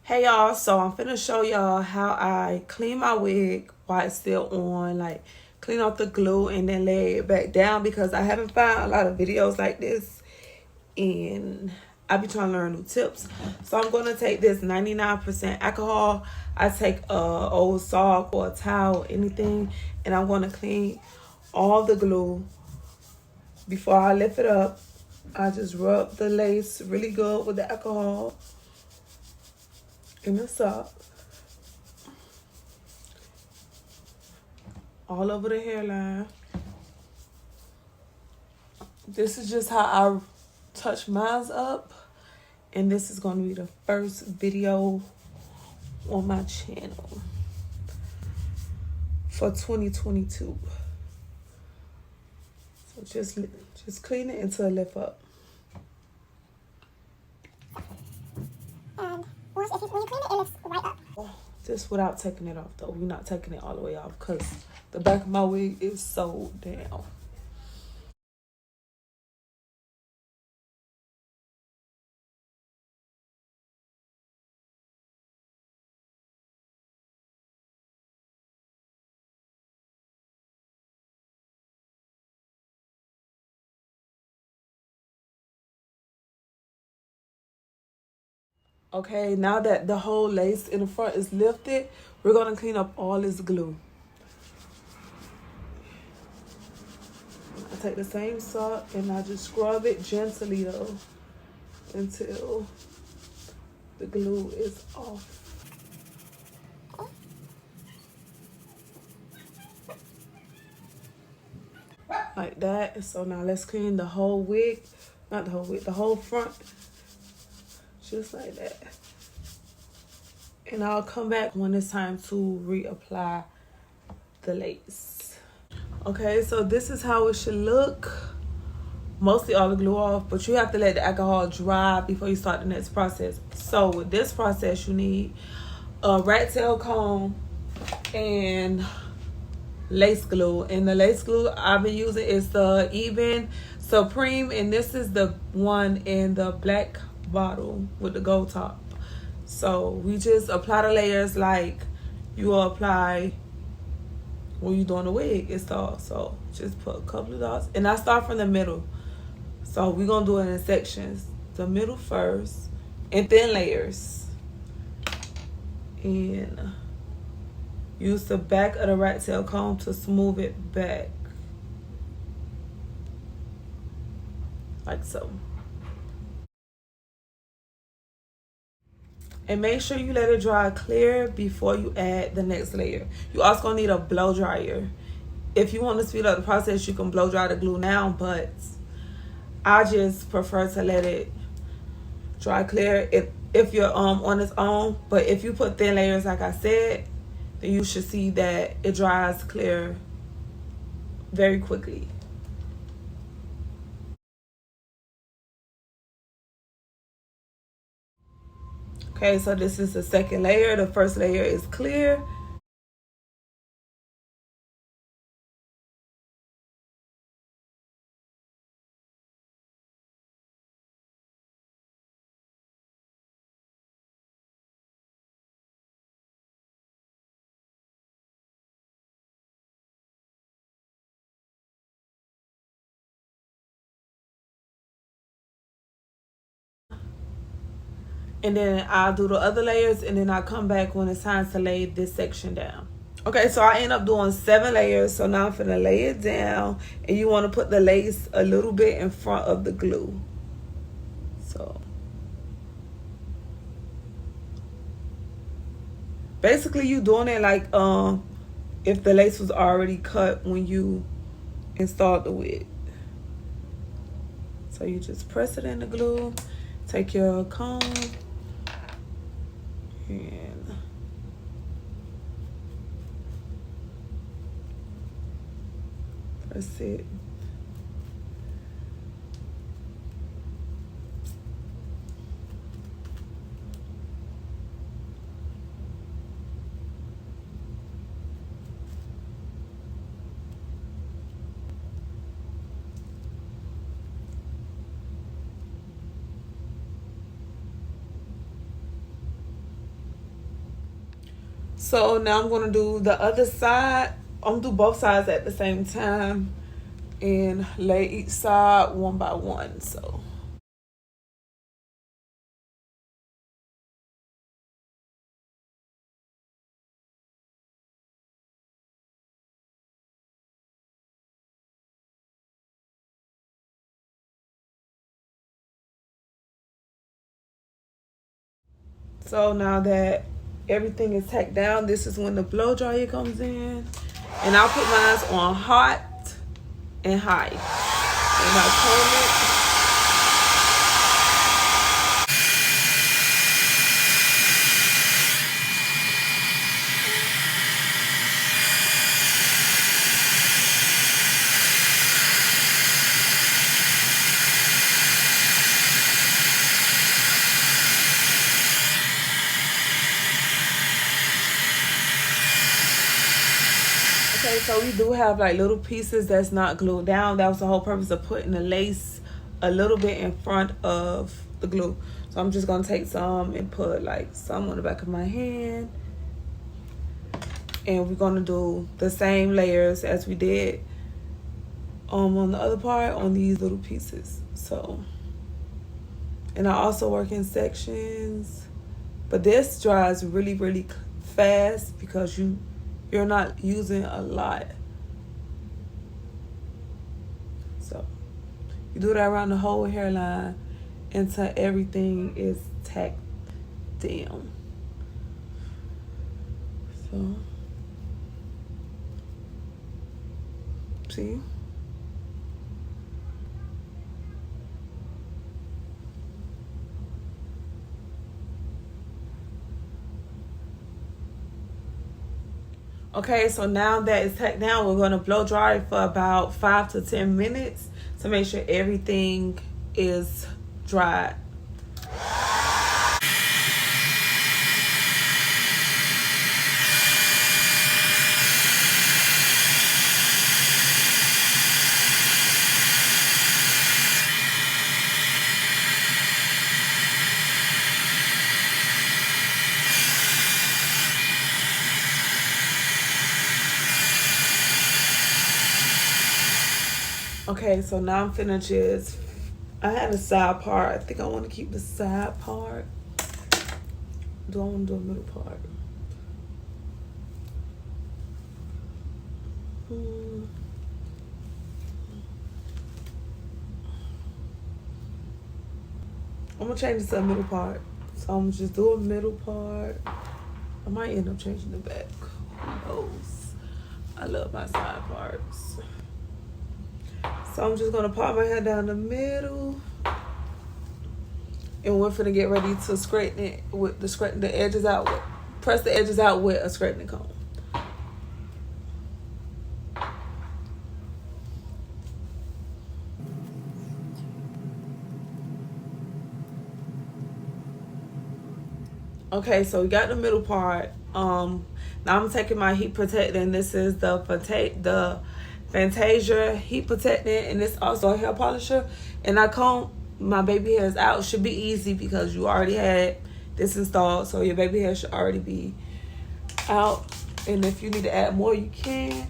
Hey y'all, so I'm finna show y'all how I clean my wig while it's still on, like clean off the glue and then lay it back down because I haven't found a lot of videos like this and I be trying to learn new tips. So I'm gonna take this 99% alcohol. I take a old sock or a towel, anything, and I'm gonna clean all the glue. Before I lift it up, I just rub the lace really good with the alcohol in the sock. All over the hairline. This is just how I touch mine up. And this is going to be the first video on my channel for 2022. So just clean it until it lift up. When you clean it, it lifts right up. Just without taking it off though. We're not taking it all the way off because the back of my wig is so down. Okay, now that the whole lace in the front is lifted, we're going to clean up all this glue. I take the same sock and I just scrub it gently though until the glue is off. Like that. So now let's clean the whole wig. Not the whole wig, the whole front. Just like that. And I'll come back when it's time to reapply the lace. Okay, so this is how it should look. Mostly all the glue off, but you have to let the alcohol dry before you start the next process. So with this process, you need a rat tail comb and lace glue. And the lace glue I've been using is the EBIN Supereme, and this is the one in the black bottle with the gold top. So we just apply the layers like you will apply when you're doing the wig install. So just put a couple of dots, and I start from the middle. So we're gonna do it in sections. The middle first, and thin layers. And use the back of the rat tail comb to smooth it back. Like so. And make sure you let it dry clear before you add the next layer. You also gonna need a blow dryer. If you want to speed up the process, you can blow dry the glue now, but I just prefer to let it dry clear if you're on its own. But if you put thin layers like I said, then you should see that it dries clear very quickly. Okay, so this is the second layer. The first layer is clear. And then I'll do the other layers, and then I'll come back when it's time to lay this section down. Okay, so I end up doing 7 layers. So now I'm finna lay it down, and you want to put the lace a little bit in front of the glue. So basically you doing it like if the lace was already cut when you installed the wig. So you just press it in the glue, take your comb, and press it. So now I'm gonna do the other side. I'm gonna do both sides at the same time and lay each side one by one. So now that everything is tacked down, this is when the blow dryer comes in. And I'll put mine on hot and high. And I'll comb it. Okay, so we do have like little pieces that's not glued down. That was the whole purpose of putting the lace a little bit in front of the glue. So I'm just gonna take some and put like some on the back of my hand. And we're gonna do the same layers as we did on the other part on these little pieces. So, and I also work in sections, but this dries really, really fast because you're not using a lot. So you do that around the whole hairline until everything is tacked down. So, see? Okay, so now that it's tacked down, we're gonna blow dry it for about 5 to 10 minutes to make sure everything is dried. Okay, so now I'm finna just, I had a side part. I think I want to keep the side part. Do I want to do a middle part? I'm gonna change it to a middle part. So I'm gonna just do a middle part. I might end up changing the back. Who knows? I love my side parts. So I'm just gonna part my hair down the middle. And we're finna get ready to straighten it with the edges out with, press the edges out with a straightening comb. Okay, so we got the middle part. Now I'm taking my heat protectant, and this is the Fantasia heat protectant, and it's also a hair polisher. And I comb my baby hairs out. Should be easy because you already had this installed, so your baby hair should already be out. And if you need to add more, you can.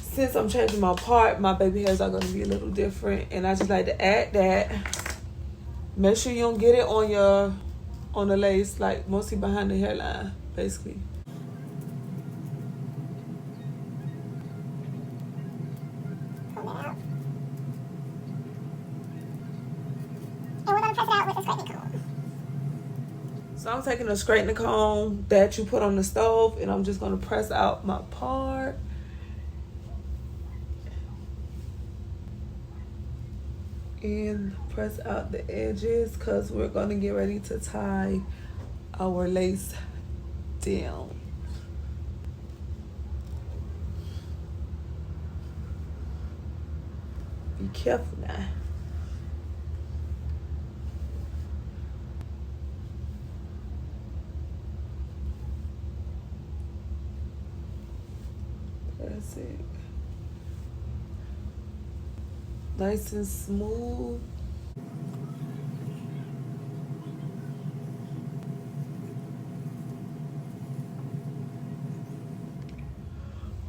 Since I'm changing my part, my baby hairs are going to be a little different, and I just like to add that. Make sure you don't get it on the lace, like mostly behind the hairline, basically. So I'm taking a straightening comb that you put on the stove, and I'm just gonna press out my part. And press out the edges because we're gonna get ready to tie our lace down. Be careful now. That's it. Nice and smooth.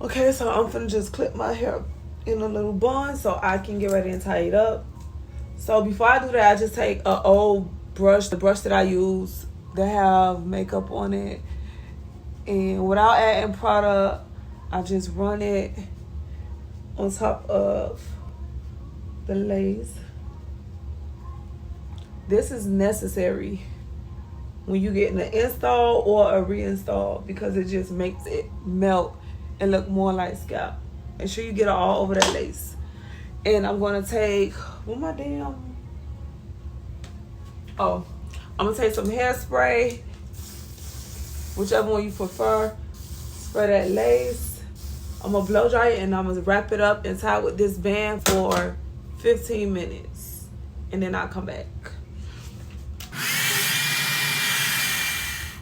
Okay, so I'm finna just clip my hair in a little bun so I can get ready and tie it up. So before I do that, I just take an old brush, the brush that I use that have makeup on it, and without adding product, I just run it on top of the lace. This is necessary when you get an install or a reinstall because it just makes it melt and look more like scalp. Make sure you get it all over that lace. And I'm gonna take, I'm gonna take some hairspray, whichever one you prefer. Spray that lace. I'm gonna blow dry it and I'm gonna wrap it up and tie it with this band for 15 minutes. And then I'll come back.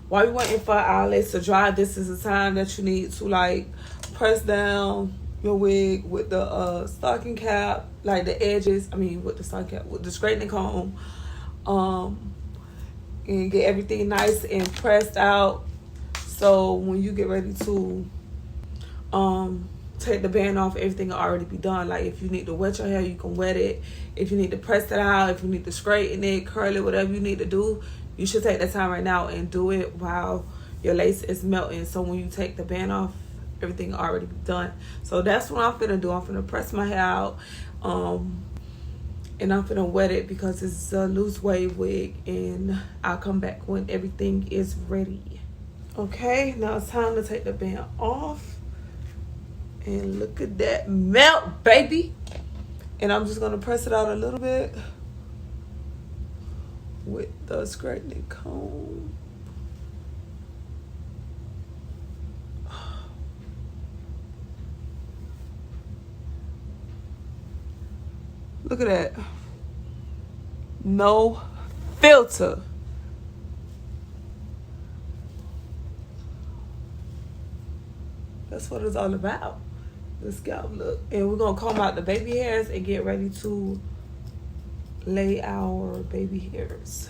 While you're waiting for our lace to dry, this is the time that you need to like press down your wig with the stocking cap, like the edges. With the stocking cap, with the straightening comb, and get everything nice and pressed out. So when you get ready to take the band off, everything will already be done. Like if you need to wet your hair, you can wet it. If you need to press it out, if you need to straighten it, curl it, whatever you need to do, you should take that time right now and do it while your lace is melting. So when you take the band off, everything already be done. So that's what I'm finna do. I'm finna press my hair out, and I'm finna wet it because it's a loose wave wig, and I'll come back when everything is ready. Okay, now it's time to take the band off. And look at that melt, baby. And I'm just gonna press it out a little bit with the straightening comb. Look at that. No filter. That's what it's all about. The scalp look. And we're gonna comb out the baby hairs and get ready to lay our baby hairs.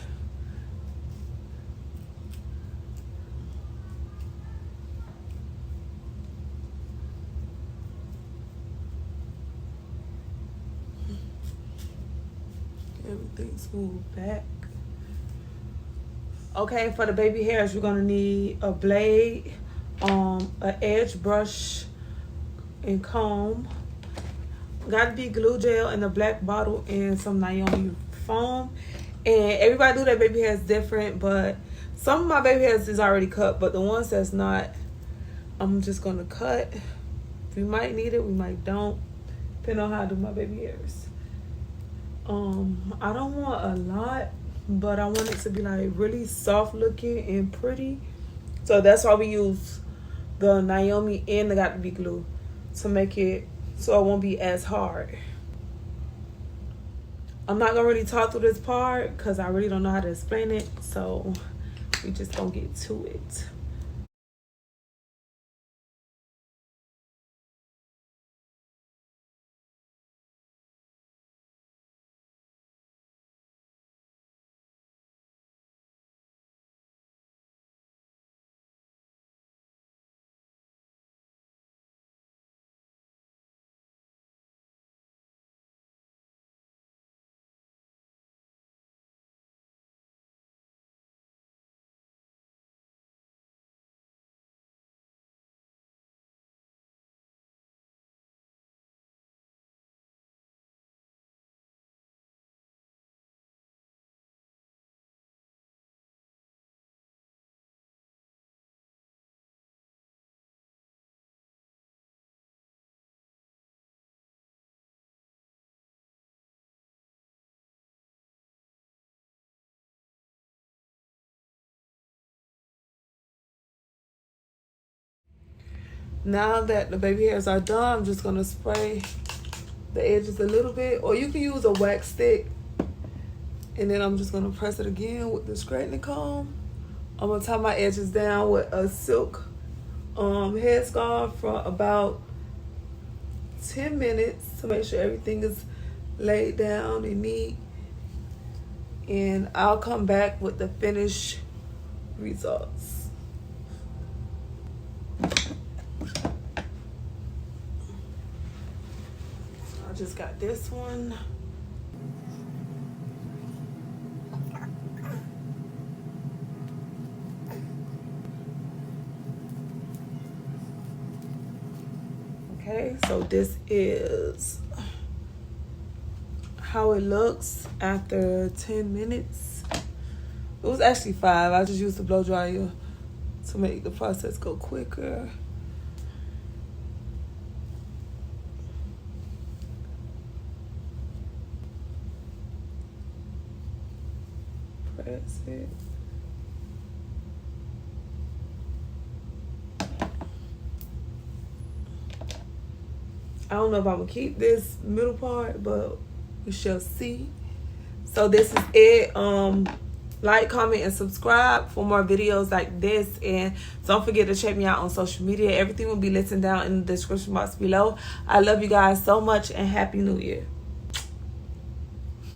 Everything smooth back. Okay, for the baby hairs, you're gonna need a blade, an edge brush, and comb. Gotta be glue gel in a black bottle and some Naomi foam. And everybody do their baby hairs different, but some of my baby hairs is already cut, but the ones that's not, I'm just gonna cut. We might need it, we might don't, depending on how I do my baby hairs. I don't want a lot, but I want it to be like really soft looking and pretty. So that's why we use the Naomi and the Got to Be glue to make it so it won't be as hard. I'm not gonna really talk through this part because I really don't know how to explain it. So we just gonna get to it. Now that the baby hairs are done, I'm just gonna spray the edges a little bit, or you can use a wax stick. And then I'm just gonna press it again with the straightening comb. I'm gonna tie my edges down with a silk headscarf for about 10 minutes to make sure everything is laid down and neat. And I'll come back with the finished results. just got this one. Okay, so this is how it looks after 10 minutes. It was actually 5. I just used the blow dryer to make the process go quicker. Press it. I don't know if I'm gonna keep this middle part, but we shall see. So this is it. Like, comment, and subscribe for more videos like this. And don't forget to check me out on social media. Everything will be listed down in the description box below. I love you guys so much, and Happy New Year.